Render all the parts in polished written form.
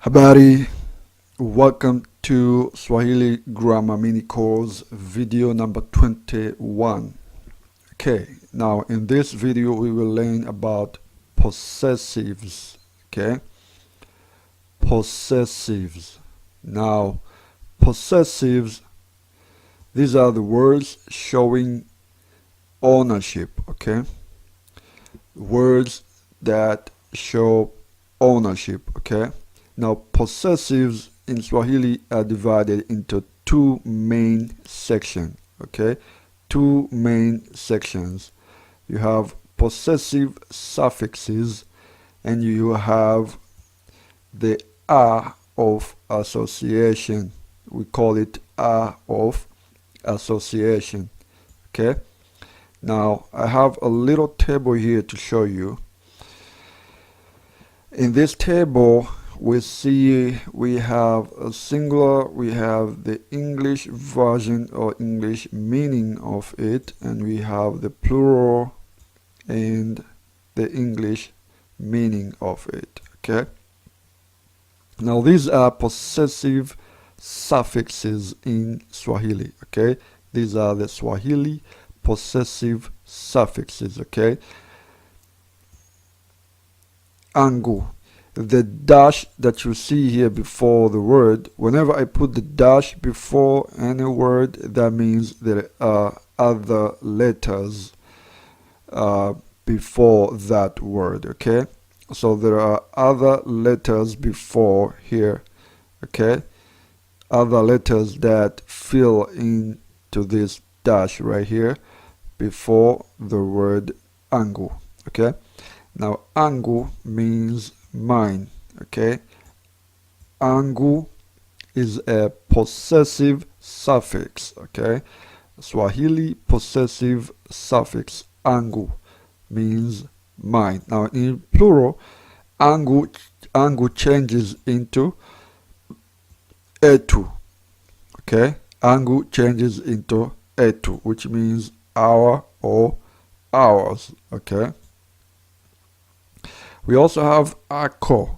Habari, welcome to Swahili Grammar Mini Course video number 21. Okay, now in this video we will learn about possessives. Okay, possessives. Now, possessives, these are the words showing ownership. Okay, words that show ownership. Okay. Now, possessives in Swahili are divided into two main sections. Okay, two main sections. You have possessive suffixes, and you have the "a" of association. We call it "a" of association. Okay. Now, I have a little table here to show you. In this table, we see we have a singular, we have the English version or English meaning of it, and we have the plural and the English meaning of it. Okay. Now these are possessive suffixes in Swahili. Okay. These are the Swahili possessive suffixes. Okay. Angu. The dash that you see here before the word, whenever I put the dash before any word, that means there are other letters before that word. Okay, so there are other letters before here. Okay, other letters that fill into this dash right here before the word angu. Okay, now angu means mine. Okay, angu is a possessive suffix. Okay, Swahili possessive suffix angu means mine. Now in plural, angu changes into etu. Okay, angu changes into etu, which means our or ours. Okay. We also have ako,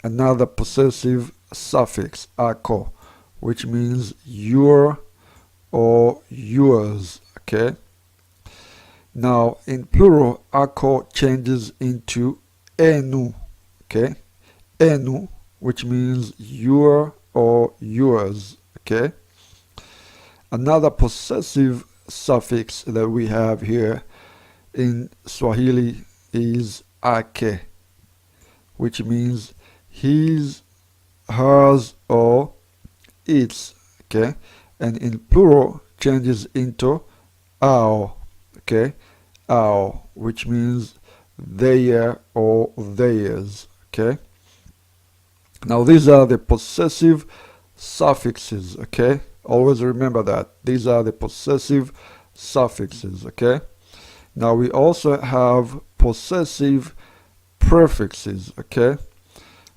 another possessive suffix, ako, which means your or yours. Okay. Now in plural, ako changes into enu. Okay. Enu, which means your or yours. Okay. Another possessive suffix that we have here in Swahili is ake, which means his, hers, or its. Okay, and in plural changes into our. Okay, our, which means their or theirs. Okay, now these are the possessive suffixes. Okay, always remember that these are the possessive suffixes. Okay, now we also have possessive prefixes. Okay,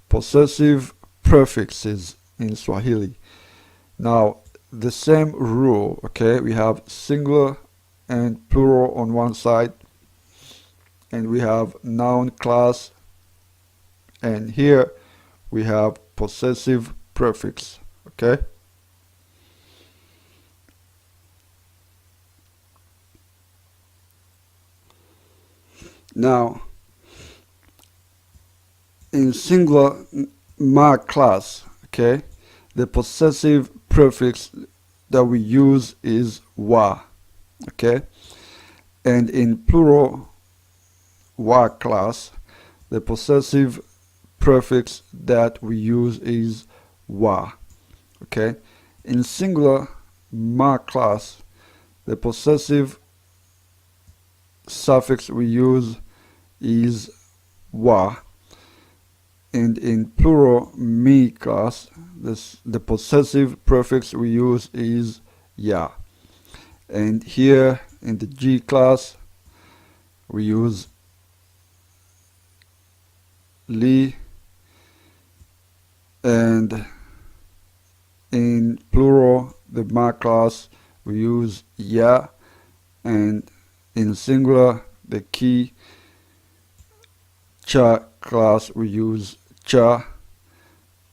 possessive prefixes in Swahili. Now the same rule. Okay, we have singular and plural on one side, and we have noun class, and here we have possessive prefix. Okay, now in singular ma class, okay, the possessive prefix that we use is wa. Okay, and in plural wa class, the possessive prefix that we use is wa. Okay, in singular ma class, the possessive suffix we use is wa, and in plural me class, the possessive prefix we use is ya. And here in the G class, we use li, and in plural, the ma class, we use ya, and in singular, the ki cha class, we use cha,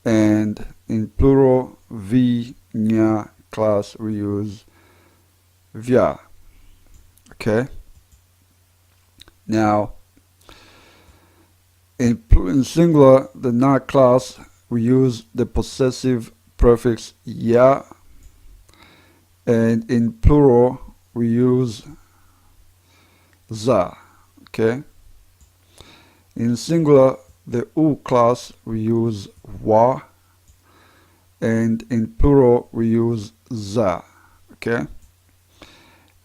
and in plural vi, nya class we use via. Okay, now in singular, the na class, we use the possessive prefix ya, and in plural we use za. Okay, in singular, the u class, we use wa, and in plural we use za. Okay,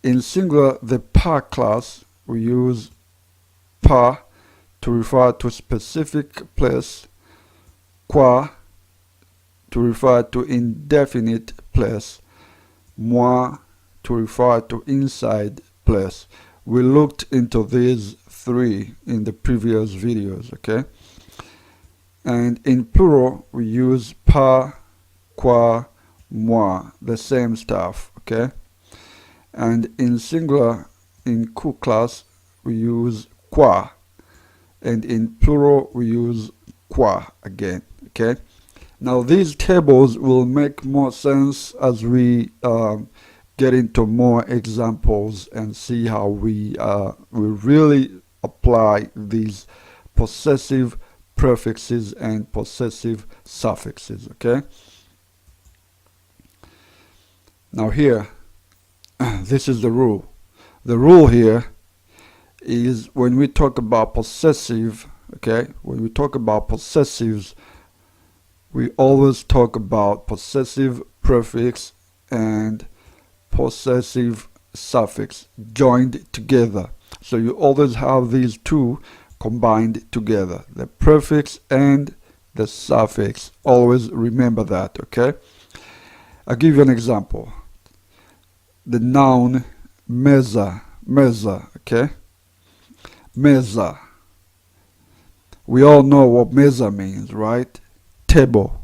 in singular, the pa class, we use pa to refer to specific place, qua to refer to indefinite place, moi to refer to inside place. We looked into these three in the previous videos. Okay, and in plural we use pa, qua, moi, the same stuff. Okay, and in singular, in ku class, we use qua, and in plural we use qua again. Okay, now these tables will make more sense as we get into more examples and see how we really apply these possessive prefixes and possessive suffixes. Okay, now here, this is the rule. The rule here is when we talk about possessive, okay, when we talk about possessives, we always talk about possessive prefix and possessive suffix joined together. So you always have these two combined together, the prefix and the suffix. Always remember that. Okay, I'll give you an example. The noun mesa, okay, mesa. We all know what mesa means, right? Table.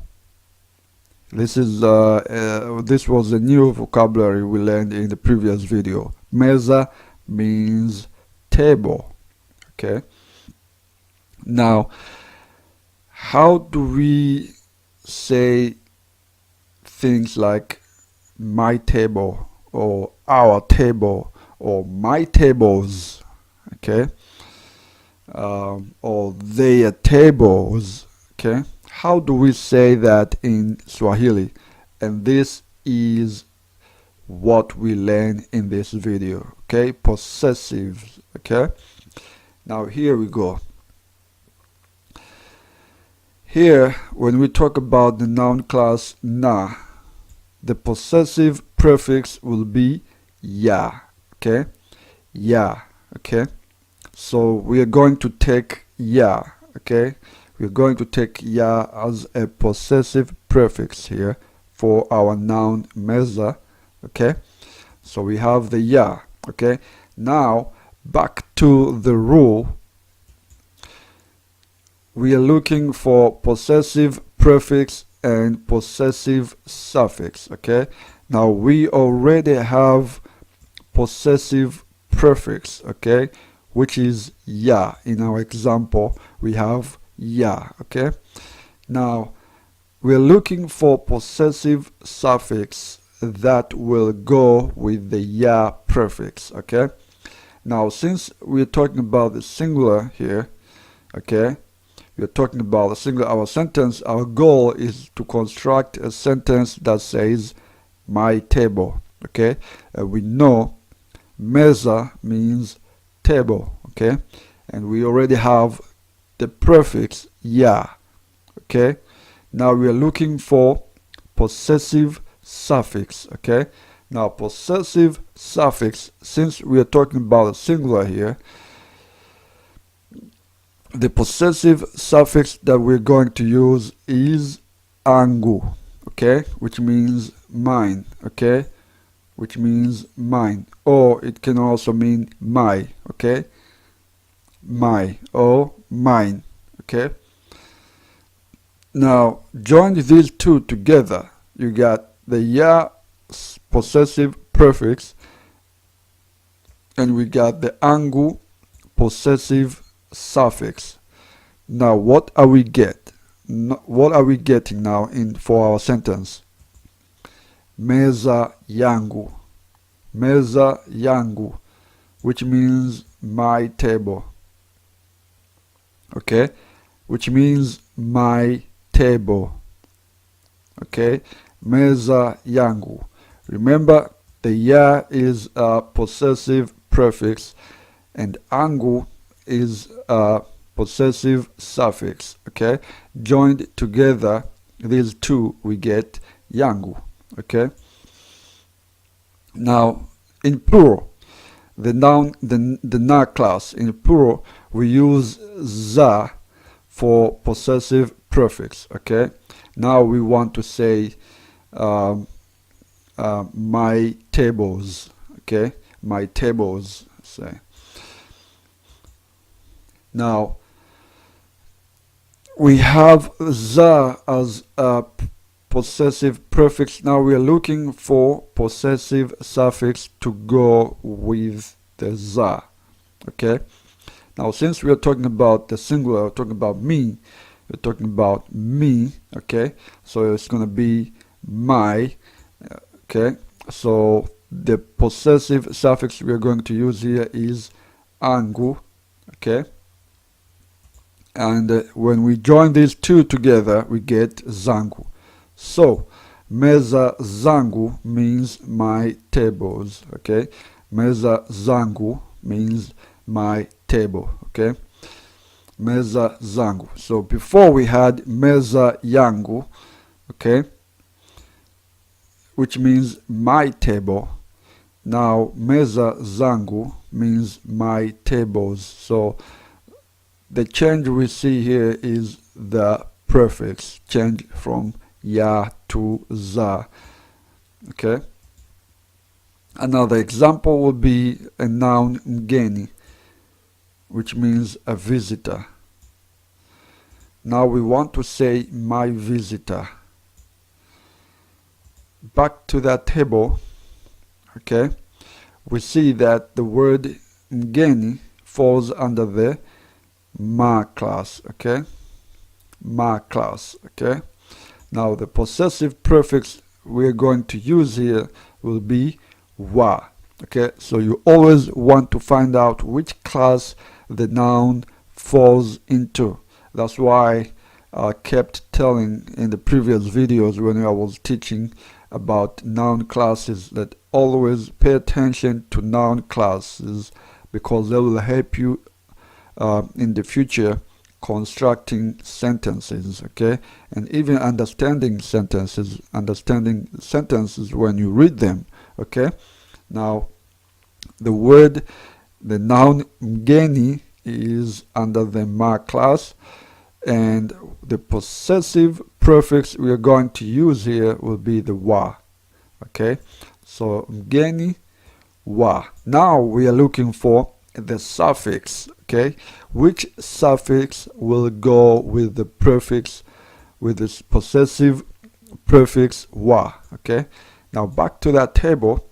This is this was a new vocabulary we learned in the previous video. Mesa means table. Okay, now how do we say things like my table or our table or my tables? Okay, or their tables? Okay, how do we say that in Swahili? And this is what we learn in this video. Okay, possessives. Okay, now here we go. Here, when we talk about the noun class na, the possessive prefix will be ya. Okay, ya. Okay, so we are going to take ya. Okay, we're going to take ya as a possessive prefix here for our noun mesa. Okay, so we have the ya. Okay, now back to the rule. We are looking for possessive prefix and possessive suffix. Okay, now we already have possessive prefix, okay, which is ya. In our example, we have ya. Okay, now we're looking for possessive suffix that will go with the ya prefix. Okay, now since we're talking about the singular here, okay, we're talking about the singular, our goal is to construct a sentence that says my table. Okay, we know mesa means table. Okay, and we already have the prefix ya. Okay, now we are looking for possessive suffix. Okay, now possessive suffix, since we are talking about a singular here, the possessive suffix that we're going to use is angu. Okay, which means mine. Okay, which means mine, or it can also mean my. Okay, my or mine. Okay, now join these two together, you got the ya possessive prefix, and we got the angu possessive suffix. Now what are we get? what are we getting now in for our sentence? Meza yangu. Meza yangu, which means my table. Okay, which means my table. Okay, meza yangu. Remember, the ya is a possessive prefix and angu is a possessive suffix. Okay, joined together, these two, we get yangu. Okay, now in plural, the noun, the na class, in plural we use za for possessive prefix. Okay, now we want to say my tables. Okay, my tables, say. Now we have za as a possessive prefix. Now we are looking for possessive suffix to go with the za. Okay, now since we are talking about the singular, we're talking about me, we're talking about me. Okay, so it's going to be my. Okay, so the possessive suffix we are going to use here is angu. Okay, and when we join these two together, we get zangu. So meza zangu means my tables. Okay, meza zangu means my table. Okay, meza zangu. So before we had meza yangu. Okay, which means my table. Now meza zangu means my tables. So the change we see here is the prefix change from ya to za. Okay, another example would be a noun mgeni, which means a visitor. Now we want to say my visitor. Back to that table. Okay, we see that the word mgeni falls under the ma class. Okay, ma class. Okay, now the possessive prefix we're going to use here will be wa. Okay, so you always want to find out which class the noun falls into. That's why I kept telling in the previous videos when I was teaching about noun classes that always pay attention to noun classes, because they will help you in the future constructing sentences. Okay, and even understanding sentences when you read them. Okay, now the noun mgeni is under the ma class, and the possessive prefix we are going to use here will be the wa. Okay, so mgeni, wa. Now we are looking for the suffix. Okay, which suffix will go with the prefix, with this possessive prefix wa. Okay, now back to that table.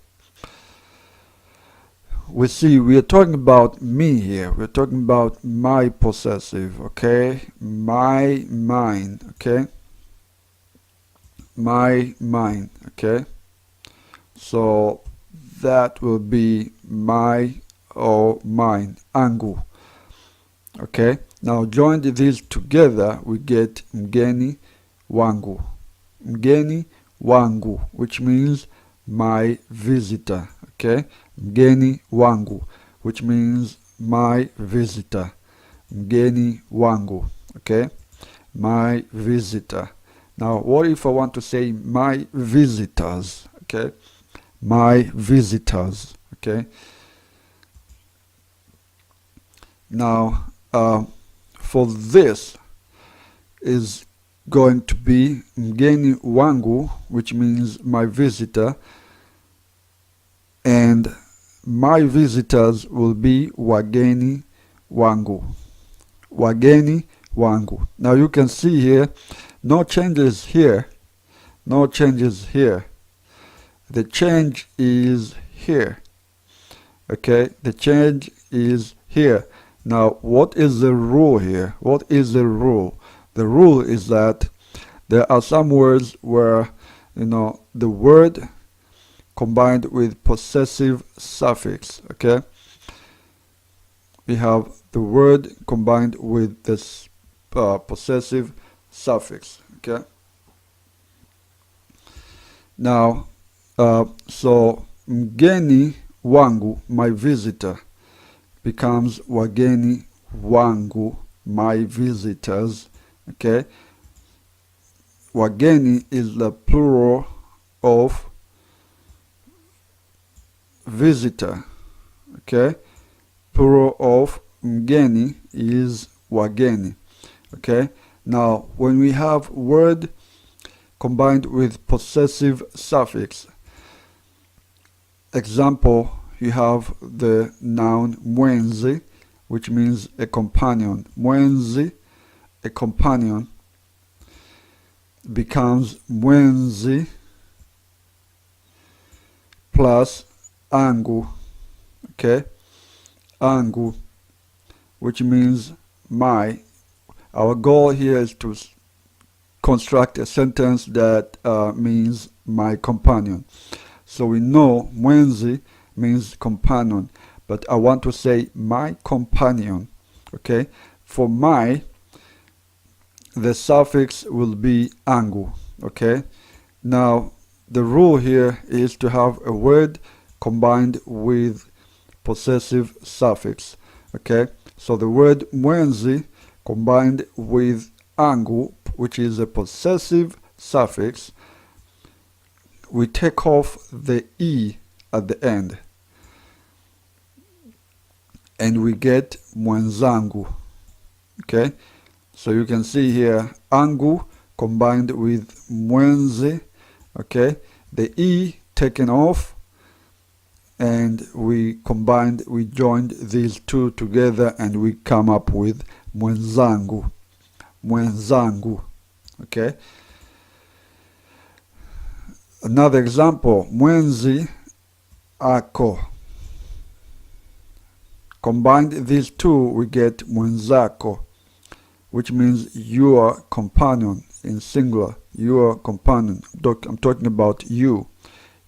We see we are talking about me here. We're talking about my possessive. Okay, my, mine. Okay, my, mine. Okay, so that will be my or mine, angu. Okay, now join these together, we get mgeni wangu. Mgeni wangu, which means my visitor. Okay, mgeni wangu, which means my visitor. Mgeni wangu. Okay, my visitor. Now what if I want to say my visitors? Okay, my visitors. Okay, now for this is going to be mgeni wangu, which means my visitor, and my visitors will be wageni wangu. Wageni wangu. Now you can see here, no changes here, no changes here. The change is here. Okay, the change is here. Now what is the rule here? What is the rule? The rule is that there are some words where, the word combined with possessive suffix, okay? We have the word combined with this possessive suffix, okay? Now, so mgeni wangu, my visitor, becomes wageni wangu, my visitors, okay? Wageni is the plural of visitor, okay? Plural of mgeni is wageni, okay? Now, when we have word combined with possessive suffix, example, you have the noun mwenzi, which means a companion. Mwenzi, a companion, becomes mwenzi plus angu, okay? Angu, which means my. Our goal here is to construct a sentence that means my companion. So we know mwenzi means companion, but I want to say my companion, okay? For my, the suffix will be angu, okay? Now, the rule here is to have a word combined with possessive suffix, okay? So the word mwenzi combined with angu, which is a possessive suffix, we take off the e at the end and we get mwenzangu, okay? So you can see here angu combined with mwenzi, okay? The e taken off, and we joined these two together and we come up with mwenzangu, mwenzangu, okay? Another example, mwenzi ako. Combined these two, we get mwenzako, which means your companion in singular, your companion. I'm talking about you,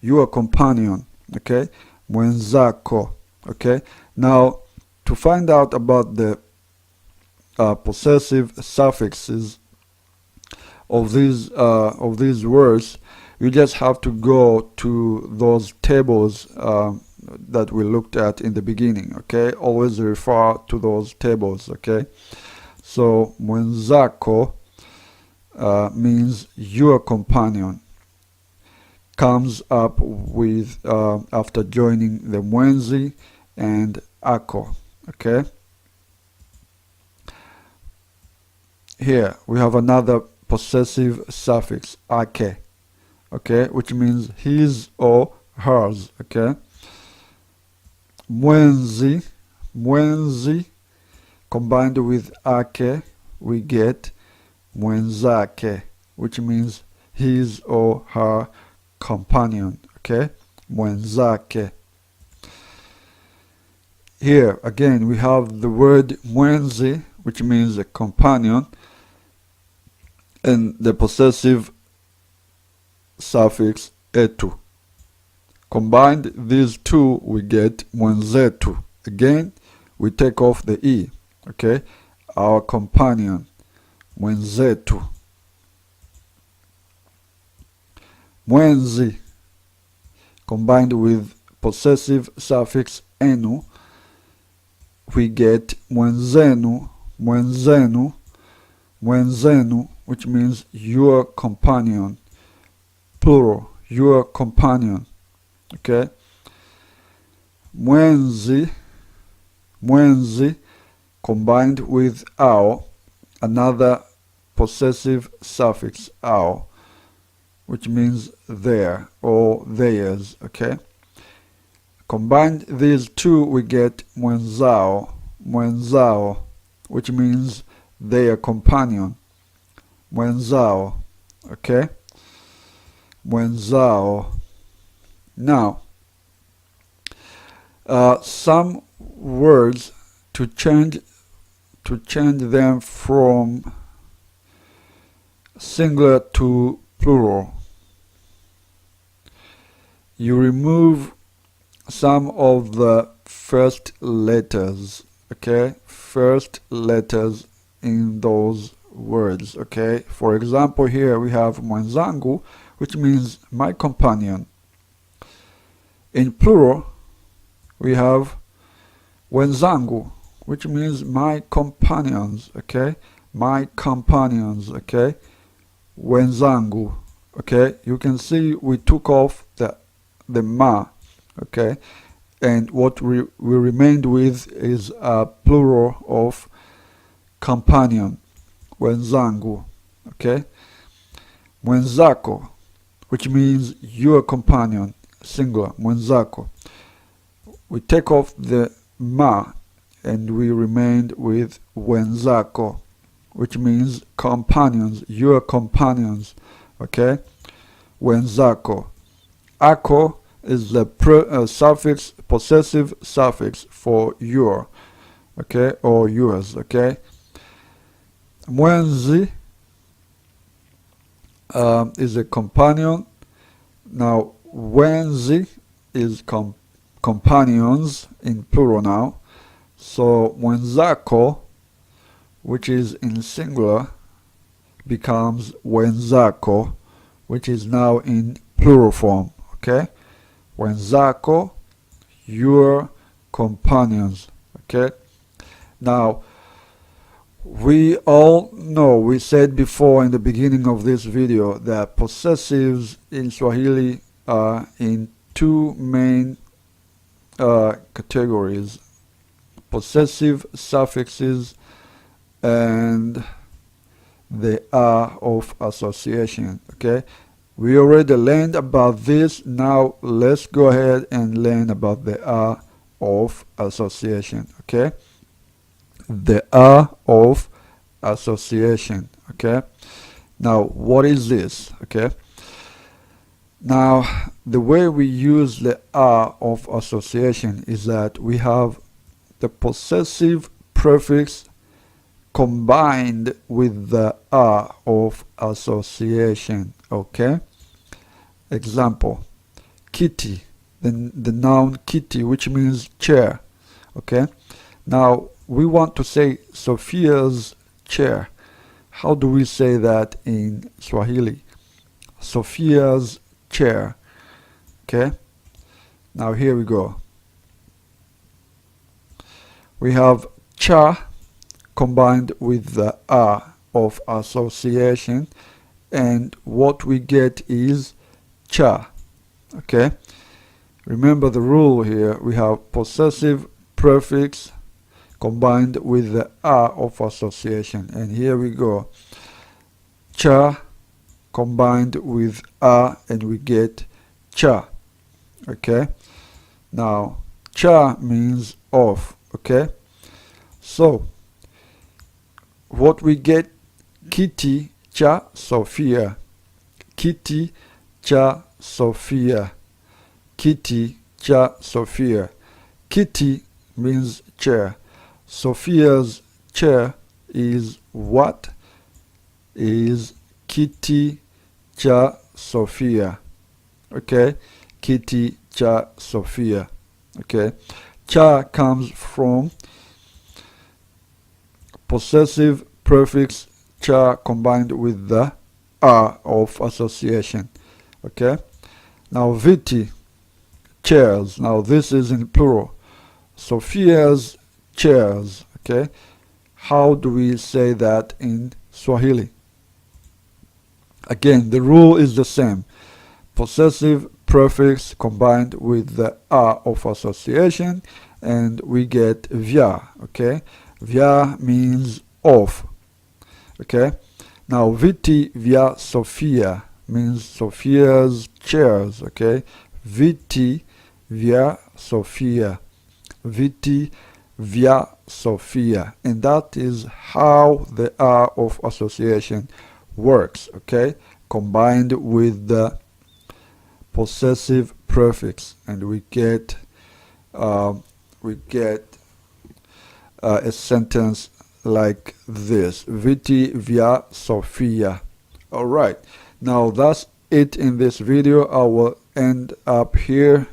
your companion, okay? Mwenzako, okay? Now, to find out about the possessive suffixes of these words, you just have to go to those tables that we looked at in the beginning, okay? Always refer to those tables, okay? So mwenzako means your companion, comes up with after joining the mwenzi and ako, okay? Here we have another possessive suffix, ake, okay, which means his or hers, okay? Mwenzi, mwenzi, combined with ake, we get mwenzake, which means his or her companion, okay? Mwenzake. Here again we have the word mwenzi, which means a companion, and the possessive suffix etu. Combined these two, we get mwenzetu. Again, we take off the e, okay? Our companion, mwenzetu. Mwenzi, combined with possessive suffix enu, we get mwenzenu, mwenzenu, mwenzenu, which means your companion, plural, your companion, okay? Mwenzi, mwenzi, combined with ao, another possessive suffix ao, which means their or theirs, okay? Combined these two, we get mwenzao, mwenzao, which means their companion, mwenzao, okay? Mwenzao. Now, some words, to change them from singular to plural. You remove some of the first letters, okay? First letters in those words, okay? For example, here we have mwenzangu, which means my companion. In plural, we have wenzangu, which means my companions, okay? My companions, okay? Wenzangu, okay? You can see we took off the ma, okay? And what we remained with is a plural of companion, wenzangu, okay? Mwenzako, which means your companion, singular, mwenzako. We take off the ma and we remained with wenzako, which means companions, your companions, okay? Wenzako. Ako is the suffix, possessive suffix for your, okay, or yours, okay? Mwenzi is a companion. Now, wenzi is companions in plural now. So, mwenzako, which is in singular, becomes wenzako, which is now in plural form, okay? Wenzako, your companions, okay? Now, we all know, we said before in the beginning of this video, that possessives in Swahili are in two main categories: possessive suffixes and the are of association, okay? We already learned about this. Now let's go ahead and learn about the are of association, okay? The are of association, okay? Now what is this, okay? Now the way we use the are of association is that we have the possessive prefix combined with the are of association, okay? Example, kitty, the noun kitty, which means chair, okay? Now we want to say Sophia's chair. How do we say that in Swahili? Sophia's chair, okay? Now here we go. We have cha combined with the are of association, and what we get is cha, okay? Remember the rule here. We have possessive prefix combined with the are of association, and here we go. Cha combined with are, and we get cha, okay? Now cha means of, okay? So what we get: kitty cha Sophia, kitty cha Sophia, kitty cha Sophia. Kitty means chair. Sophia's chair is what? Is kitty cha Sophia, okay? Kitty cha Sophia, okay? Cha comes from possessive prefix cha combined with the are of association, okay? Now viti, chairs. Now this is in plural. Sophia's chairs, okay? How do we say that in Swahili? Again, the rule is the same. Possessive prefix combined with the are of association, and we get vya, okay? Vya means of, okay? Now viti vya Sophia means Sophia's chairs, okay? Viti vya Sophia, viti vya Sophia, and that is how the are of association works, okay? Combined with the possessive prefix, and we get a sentence like this: Viti via Sophia. Alright, now that's it in this video. I will end up here.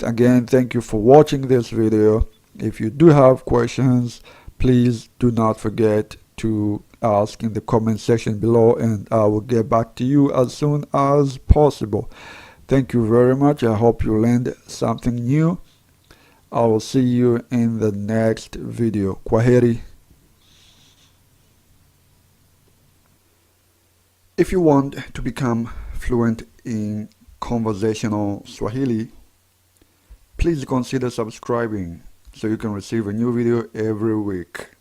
Again, thank you for watching this video. If you do have questions, please do not forget to ask in the comment section below, and I will get back to you as soon as possible. Thank you very much. I hope you learned something new. I will see you in the next video. Kwaheri. If you want to become fluent in conversational Swahili, please consider subscribing so you can receive a new video every week.